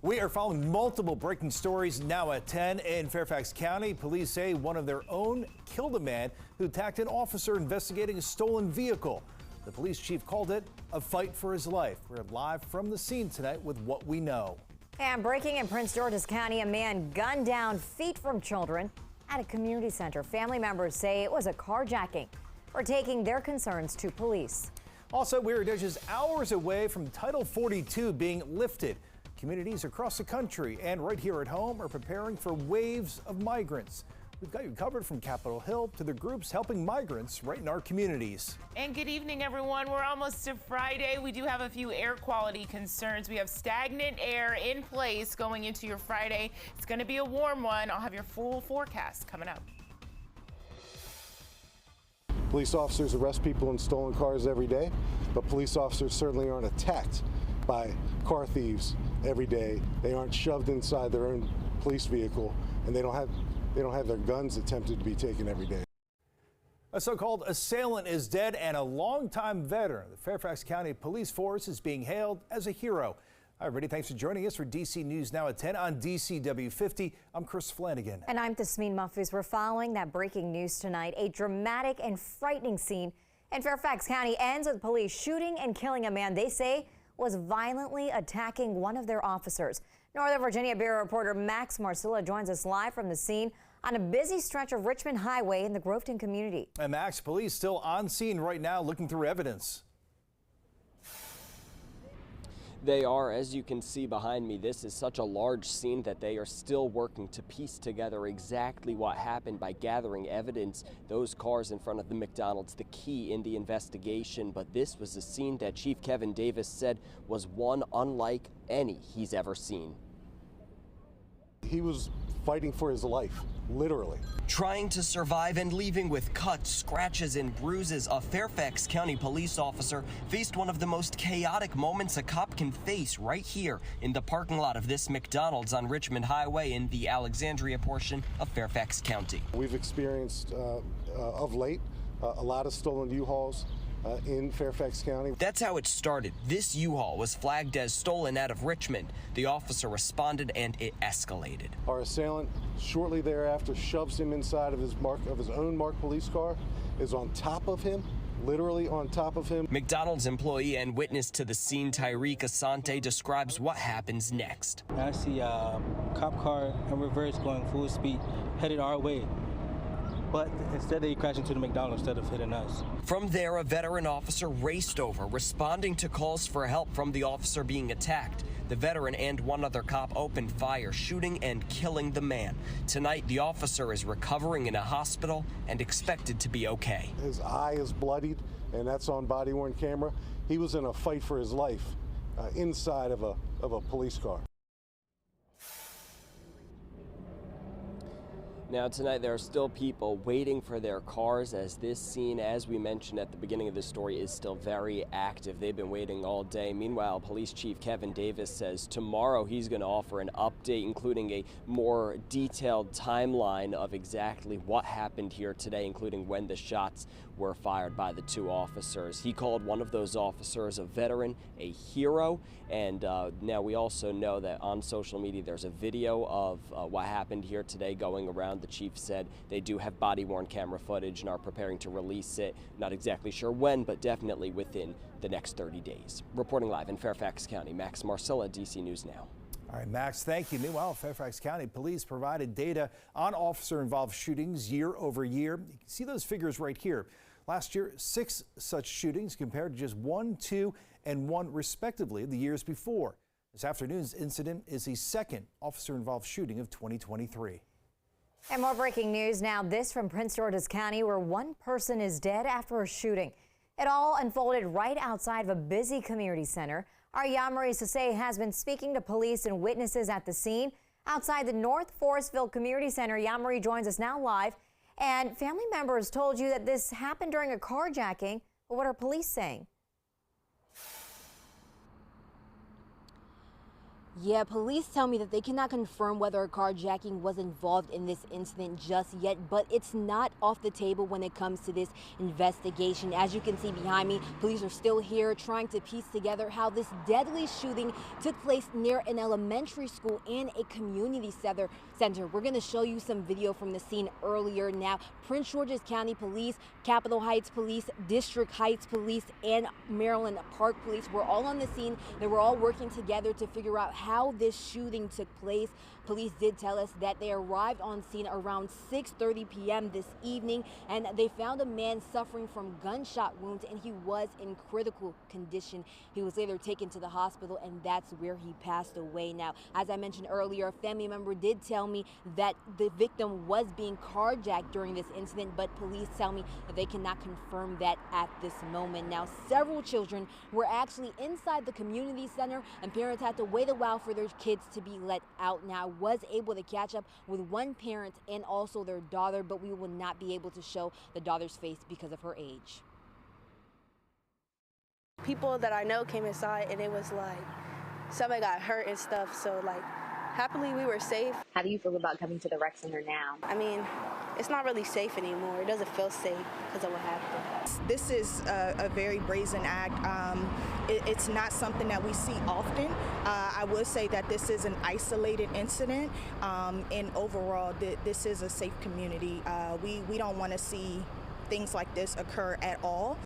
We are following multiple breaking stories now at 10 in Fairfax County. Police say one of their own killed a man who attacked an officer investigating a stolen vehicle. The police chief called it a fight for his life. We're live from the scene tonight with what we know. And breaking in Prince George's County, a man gunned down feet from children at a community center. Family members say it was a carjacking. We're taking their concerns to police. Also, we're just hours away from Title 42 being lifted. Communities across the country and right here at home are preparing for waves of migrants. We've got you covered from Capitol Hill to the groups helping migrants right in our communities. And good evening, everyone. We're almost to Friday. We do have a few air quality concerns. We have stagnant air in place going into your Friday. It's going to be a warm one. I'll have your full forecast coming up. Police officers arrest people in stolen cars every day, but police officers certainly aren't attacked by car thieves every day. They aren't shoved inside their own police vehicle, and they don't have their guns attempted to be taken every day. A so-called assailant is dead, and a longtime veteran of the Fairfax County Police Force is being hailed as a hero. Hi, everybody. Thanks for joining us for DC News Now at 10 on DCW 50. I'm Chris Flanagan. And I'm Tasmeen Muffis. We're following that breaking news tonight. A dramatic and frightening scene in Fairfax County ends with police shooting and killing a man they say was violently attacking one of their officers. Northern Virginia Bureau reporter Max Marcilla joins us live from the scene on a busy stretch of Richmond Highway in the Groveton community. And Max, police still on scene right now looking through evidence. They are, as you can see behind me, this is such a large scene that they are still working to piece together exactly what happened by gathering evidence. Those cars in front of the McDonald's, the key in the investigation. But this was a scene that Chief Kevin Davis said was one unlike any he's ever seen. He was fighting for his life, literally. Trying to survive and leaving with cuts, scratches, and bruises, a Fairfax County police officer faced one of the most chaotic moments a cop can face right here in the parking lot of this McDonald's on Richmond Highway in the Alexandria portion of Fairfax County. We've experienced, of late, a lot of stolen U-Hauls in Fairfax County. That's how it started. This U-Haul was flagged as stolen out of Richmond. The officer responded and it escalated. Our assailant shortly thereafter shoves him inside of his own marked police car, is on top of him, literally on top of him. McDonald's employee and witness to the scene, Tyreek Asante, describes what happens next. I see a cop car in reverse going full speed, headed our way. But instead they crashed into the McDonald's instead of hitting us. From there, a veteran officer raced over, responding to calls for help from the officer being attacked. The veteran and one other cop opened fire, shooting and killing the man. Tonight, the officer is recovering in a hospital and expected to be okay. His eye is bloodied, and that's on body-worn camera. He was in a fight for his life inside of a police car. Now tonight there are still people waiting for their cars as this scene, as we mentioned at the beginning of the story, is still very active. They've been waiting all day. Meanwhile, Police Chief Kevin Davis says tomorrow he's going to offer an update, including a more detailed timeline of exactly what happened here today, including when the shots were fired by the two officers. He called one of those officers a veteran, a hero, and now we also know that on social media there's a video of what happened here today going around. The chief said they do have body-worn camera footage and are preparing to release it. Not exactly sure when, but definitely within the next 30 days. Reporting live in Fairfax County, Max Marcilla, DC News Now. All right, Max, thank you. Meanwhile, Fairfax County Police provided data on officer-involved shootings year over year. You can see those figures right here. Last year, 6 such shootings compared to just 1, 2, and 1 respectively the years before. This afternoon's incident is the second officer-involved shooting of 2023. And more breaking news now. This from Prince George's County, where one person is dead after a shooting. It all unfolded right outside of a busy community center. Our Yamari Sase has been speaking to police and witnesses at the scene outside the North Forestville Community Center. Yamari joins us now live. And family members told you that this happened during a carjacking. But what are police saying? Yeah, police tell me that they cannot confirm whether a carjacking was involved in this incident just yet, but it's not off the table when it comes to this investigation. As you can see behind me, police are still here trying to piece together how this deadly shooting took place near an elementary school and a community center. We're going to show you some video from the scene earlier now. Prince George's County Police, Capitol Heights Police, District Heights Police, and Maryland Park Police were all on the scene. They were all working together to figure out how this shooting took place. Police did tell us that they arrived on scene around 6:30 p.m. this evening, and they found a man suffering from gunshot wounds, and he was in critical condition. He was later taken to the hospital, and that's where he passed away. Now, as I mentioned earlier, a family member did tell me that the victim was being carjacked during this incident, but police tell me that they cannot confirm that at this moment. Now, several children were actually inside the community center, and parents had to wait a while for their kids to be let out. Now, I was able to catch up with one parent and also their daughter, but we will not be able to show the daughter's face because of her age. People that I know came inside, and it was like somebody got hurt and stuff, so like happily we were safe. How do you feel about coming to the rec center now? I mean, it's not really safe anymore. It doesn't feel safe because of what happened. This is a very brazen act. It's not something that we see often. I would say that this is an isolated incident, and overall, this is a safe community. We don't want to see things like this occur at all.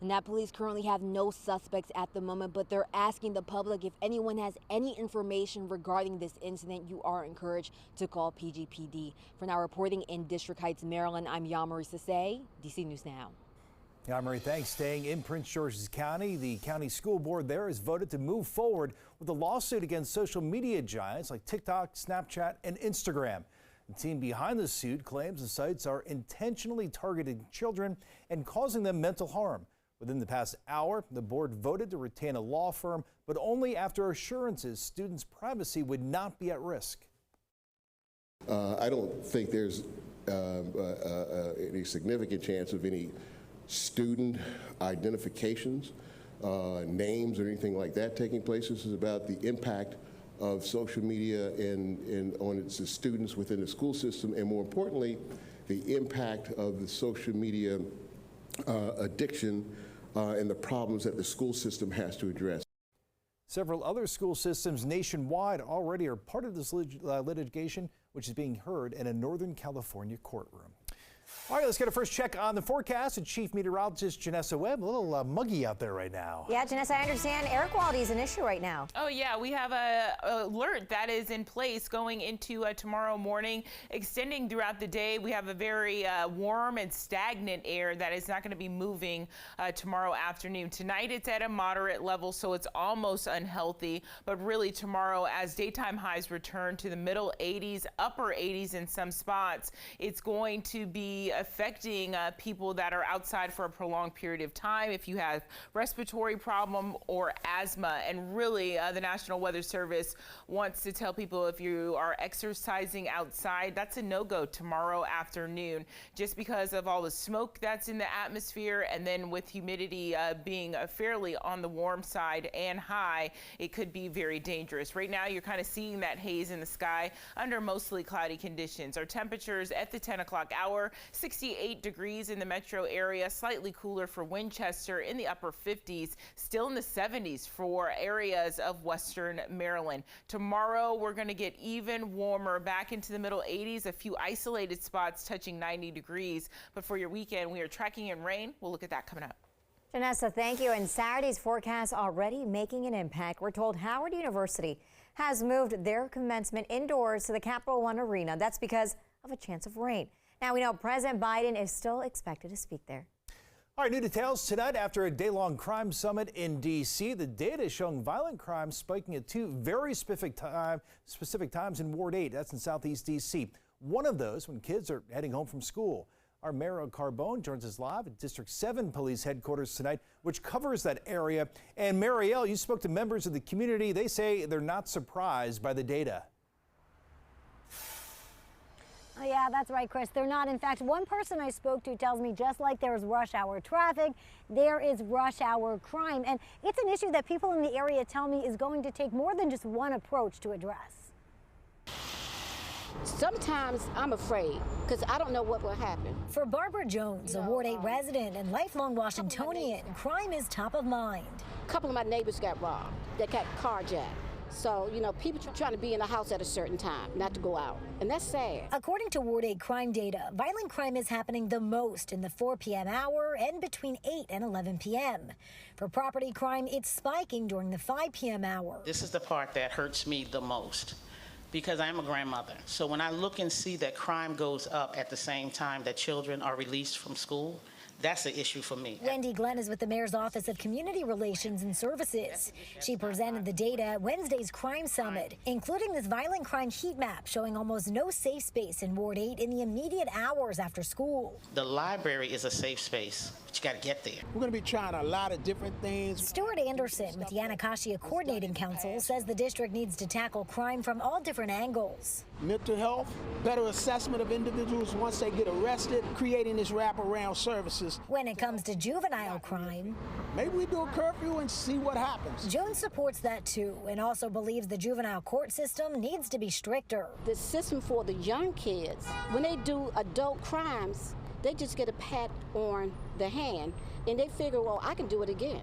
Now, police currently have no suspects at the moment, but they're asking the public if anyone has any information regarding this incident. You are encouraged to call PGPD. For now, reporting in District Heights, Maryland, I'm Yamari Sase, DC News Now. Yamari, thanks. Staying in Prince George's County, the county school board there has voted to move forward with a lawsuit against social media giants like TikTok, Snapchat, and Instagram. The team behind the suit claims the sites are intentionally targeting children and causing them mental harm. Within the past hour, the board voted to retain a law firm, but only after assurances students' privacy would not be at risk. I don't think there's any significant chance of any student identifications, names, or anything like that taking place. This is about the impact of social media on its students within the school system, and more importantly, the impact of the social media addiction and the problems that the school system has to address. Several other school systems nationwide already are part of this litigation, which is being heard in a Northern California courtroom. All right, let's get a first check on the forecast with Chief Meteorologist Janessa Webb. A little muggy out there right now. Yeah, Janessa, I understand air quality is an issue right now. Oh, yeah, we have a alert that is in place going into tomorrow morning, extending throughout the day. We have a very warm and stagnant air that is not going to be moving tomorrow afternoon. Tonight, it's at a moderate level, so it's almost unhealthy. But really, tomorrow, as daytime highs return to the middle 80s, upper 80s in some spots, it's going to be affecting people that are outside for a prolonged period of time. If you have respiratory problem or asthma, and really the National Weather Service wants to tell people if you are exercising outside, that's a no-go tomorrow afternoon, just because of all the smoke that's in the atmosphere, and then with humidity being fairly on the warm side and high, it could be very dangerous. Right now, you're kind of seeing that haze in the sky under mostly cloudy conditions. Our temperatures at the 10 o'clock hour, 68 degrees in the metro area, slightly cooler for Winchester, in the upper 50s, still in the 70s for areas of western Maryland. Tomorrow, we're going to get even warmer, back into the middle 80s, a few isolated spots touching 90 degrees. But for your weekend, we are tracking in rain. We'll look at that coming up. Janessa, thank you. And Saturday's forecast already making an impact. We're told Howard University has moved their commencement indoors to the Capital One Arena. That's because of a chance of rain. Now, we know President Biden is still expected to speak there. All right, new details tonight after a day-long crime summit in D.C. The data is showing violent crime spiking at two very specific times in Ward 8. That's in Southeast D.C. One of those when kids are heading home from school. Our Mariel Carbone joins us live at District 7 Police Headquarters tonight, which covers that area. And Mariel, you spoke to members of the community. They say they're not surprised by the data. Oh, yeah, that's right, Chris. They're not. In fact, one person I spoke to tells me just like there's rush hour traffic, there is rush hour crime. And it's an issue that people in the area tell me is going to take more than just one approach to address. Sometimes I'm afraid because I don't know what will happen. For Barbara Jones, a Ward 8 resident and lifelong Washingtonian, crime is top of mind. A couple of my neighbors got robbed. They got carjacked. So, people trying to be in the house at a certain time, not to go out. And that's sad. According to Ward 8 crime data, violent crime is happening the most in the 4 p.m. hour and between 8 and 11 p.m. For property crime, it's spiking during the 5 p.m. hour. This is the part that hurts me the most, because I am a grandmother. So when I look and see that crime goes up at the same time that children are released from school, that's an issue for me. Wendy Glenn is with the Mayor's Office of Community Relations and Services. She presented the data at Wednesday's Crime Summit, including this violent crime heat map showing almost no safe space in Ward 8 in the immediate hours after school. The library is a safe space, but you got to get there. We're going to be trying a lot of different things. Stuart Anderson with the Anacostia Coordinating Council says the district needs to tackle crime from all different angles. Mental health, better assessment of individuals once they get arrested, creating this wraparound services. When it comes to juvenile crime, maybe we do a curfew and see what happens. Jones supports that too, and also believes the juvenile court system needs to be stricter. The system for the young kids, when they do adult crimes, they just get a pat on the hand and they figure, well, I can do it again.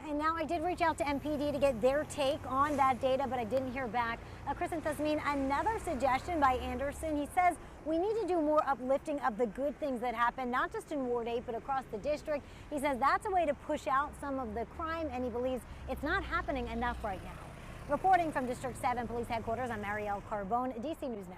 And now I did reach out to MPD to get their take on that data, but I didn't hear back. Chris and Tasmin, another suggestion by Anderson. He says we need to do more uplifting of the good things that happen, not just in Ward 8, but across the district. He says that's a way to push out some of the crime, and he believes it's not happening enough right now. Reporting from District 7 Police Headquarters, I'm Marielle Carbone, DC News Now.